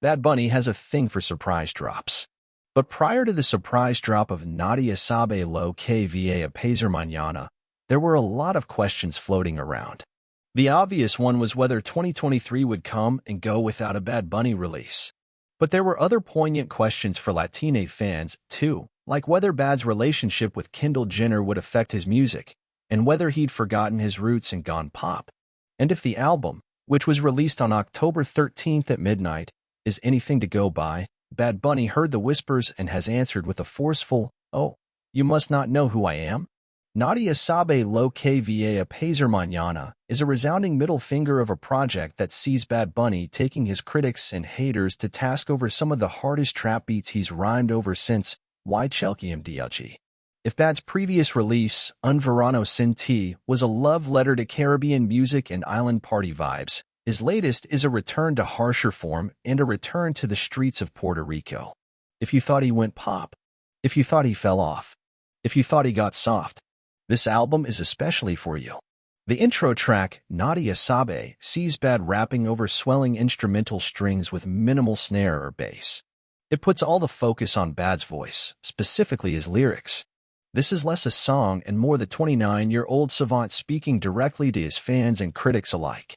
Bad Bunny has a thing for surprise drops. But prior to the surprise drop of Nadie Sabe Lo Que Va a Pasar Mañana, there were a lot of questions floating around. The obvious one was whether 2023 would come and go without a Bad Bunny release. But there were other poignant questions for Latine fans, too, like whether Bad's relationship with Kendall Jenner would affect his music, and whether he'd forgotten his roots and gone pop. And if the album, which was released on October 13th at midnight, is anything to go by, Bad Bunny heard the whispers and has answered with a forceful, "Oh, you must not know who I am?" Nadie Sabe Lo Que Va a Pasar Mañana is a resounding middle finger of a project that sees Bad Bunny taking his critics and haters to task over some of the hardest trap beats he's rhymed over since YHLQMDLG. If Bad's previous release, Verano Sin Ti, was a love letter to Caribbean music and island party vibes, his latest is a return to harsher form and a return to the streets of Puerto Rico. If you thought he went pop, if you thought he fell off, if you thought he got soft, this album is especially for you. The intro track, Nadie Sabe, sees Bad rapping over swelling instrumental strings with minimal snare or bass. It puts all the focus on Bad's voice, specifically his lyrics. This is less a song and more the 29-year-old savant speaking directly to his fans and critics alike.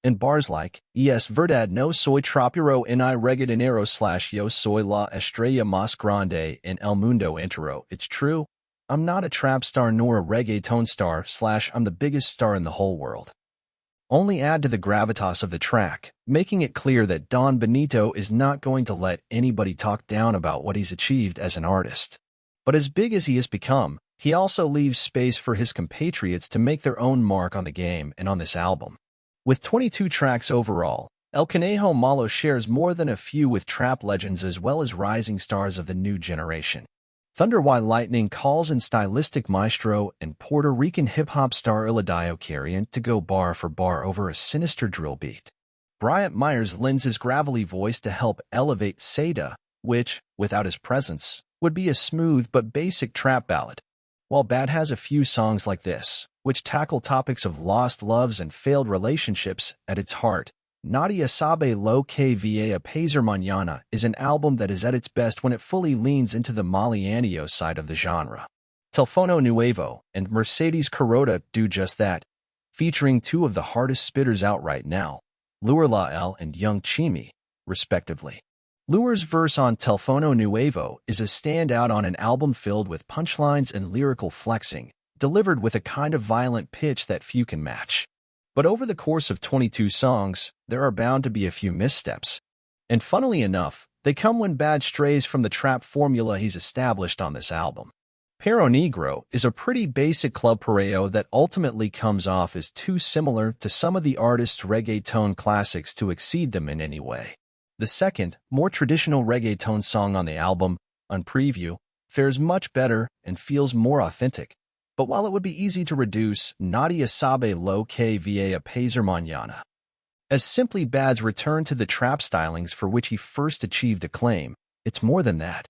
In bars like, "Es verdad no soy trapero ni reggaetonero / yo soy la estrella más grande en el mundo entero. It's true, I'm not a trap star nor a reggaeton star / I'm the biggest star in the whole world." Only add to the gravitas of the track, making it clear that Don Benito is not going to let anybody talk down about what he's achieved as an artist. But as big as he has become, he also leaves space for his compatriots to make their own mark on the game and on this album. With 22 tracks overall, El Conejo Malo shares more than a few with trap legends as well as rising stars of the new generation. Thunder Y Lightning calls in stylistic maestro and Puerto Rican hip-hop star Eladio Carrion to go bar for bar over a sinister drill beat. Bryant Myers lends his gravelly voice to help elevate Seda, which, without his presence, would be a smooth but basic trap ballad. While Bad has a few songs like this, which tackle topics of lost loves and failed relationships at its heart, Nadie Sabe Lo Que Va a Pasar Mañana is an album that is at its best when it fully leans into the Malianio side of the genre. Telefono Nuevo and Mercedes Carota do just that, featuring two of the hardest spitters out right now, Lure La El and Young Chimmy, respectively. Lure's verse on Telefono Nuevo is a standout on an album filled with punchlines and lyrical flexing, delivered with a kind of violent pitch that few can match. But over the course of 22 songs, there are bound to be a few missteps. And funnily enough, they come when Bad strays from the trap formula he's established on this album. Perro Negro is a pretty basic club perreo that ultimately comes off as too similar to some of the artist's reggaeton classics to exceed them in any way. The second, more traditional reggaeton song on the album, on Preview, fares much better and feels more authentic. But while it would be easy to reduce Nadie Sabe Lo Que Va a Pasar Mañana as simply Bad's return to the trap stylings for which he first achieved acclaim, it's more than that.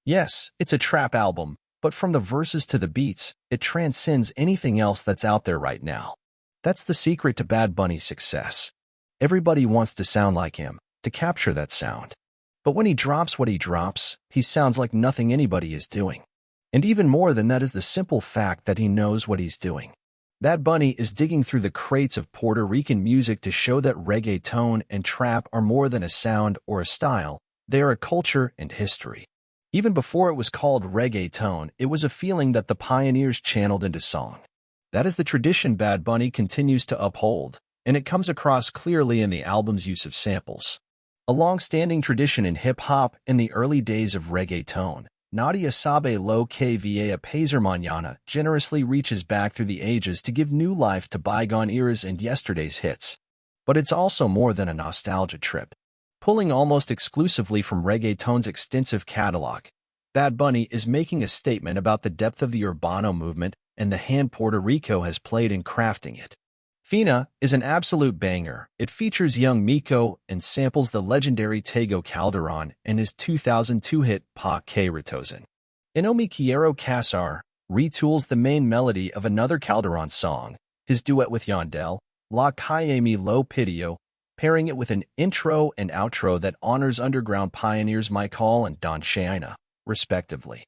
Yes, it's a trap album, but from the verses to the beats, it transcends anything else that's out there right now. That's the secret to Bad Bunny's success. Everybody wants to sound like him, to capture that sound. But when he drops what he drops, he sounds like nothing anybody is doing. And even more than that is the simple fact that he knows what he's doing. Bad Bunny is digging through the crates of Puerto Rican music to show that reggaeton and trap are more than a sound or a style, they are a culture and history. Even before it was called reggaeton, it was a feeling that the pioneers channeled into song. That is the tradition Bad Bunny continues to uphold, and it comes across clearly in the album's use of samples. A long-standing tradition in hip-hop in the early days of reggaeton, Nadie Sabe Lo Que Va a Pasar Mañana generously reaches back through the ages to give new life to bygone eras and yesterday's hits. But it's also more than a nostalgia trip. Pulling almost exclusively from reggaeton's extensive catalog, Bad Bunny is making a statement about the depth of the urbano movement and the hand Puerto Rico has played in crafting it. Fina is an absolute banger. It features young Miko and samples the legendary Tego Calderon and his 2002 hit Pa Que Retosan. Inomi Quiero Casar retools the main melody of another Calderon song, his duet with Yandel, La Calle Mi Lo Pidio, pairing it with an intro and outro that honors underground pioneers Michael and Don China, respectively.